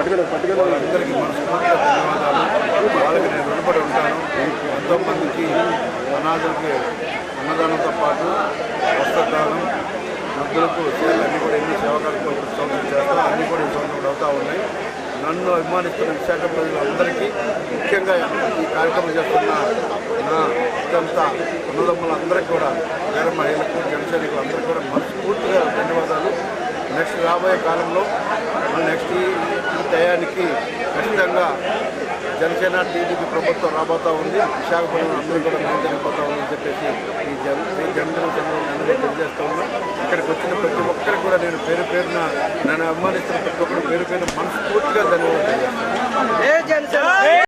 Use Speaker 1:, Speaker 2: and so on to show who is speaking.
Speaker 1: వాళ్ళందరికీ మనస్ఫూర్తిగా ధన్యవాదాలు. వాళ్ళకి నేను రుణపడి ఉంటాను. ఎంతోమందికి అనాథులకి అన్నదానంతో పాటు వస్త్రదానం, నదులకు సేవలు అన్నీ కూడా ఎన్ని సేవా కార్యక్రమాలు సంవత్సరం చేస్తాం, అన్నీ కూడా ఈ సంవత్సరం అవుతూ ఉన్నాయి. నన్ను అభిమానిస్తున్న విశాఖ ప్రజలందరికీ, ముఖ్యంగా ఈ కార్యక్రమం చేస్తున్న నా ఇదంతా అన్నదమ్ములందరికీ కూడా, వేరే మహిళలకు, జనసైనికులు అందరికీ కూడా మనస్ఫూర్తిగా ధన్యవాదాలు. నెక్స్ట్ రాబోయే కాలంలో నెక్స్ట్ ఈ టయానికి ఖచ్చితంగా జనసేన టీడీపీ ప్రభుత్వం రాబోతూ ఉంది. విశాఖపట్నం అందరూ కూడా మేము చనిపోతా ఉందని చెప్పేసి ఈ జనసేన చంద్రబాబు తెలియజేస్తూ ఉన్నాం. ఇక్కడికి వచ్చిన ప్రతి ఒక్కరికి కూడా నేను పేరు పేరున నన్ను అభిమానిస్తున్న ప్రతి ఒక్కరు పేరు పేరున మనస్ఫూర్తిగా ధన్యవాదాలు తెలియజేస్తాను.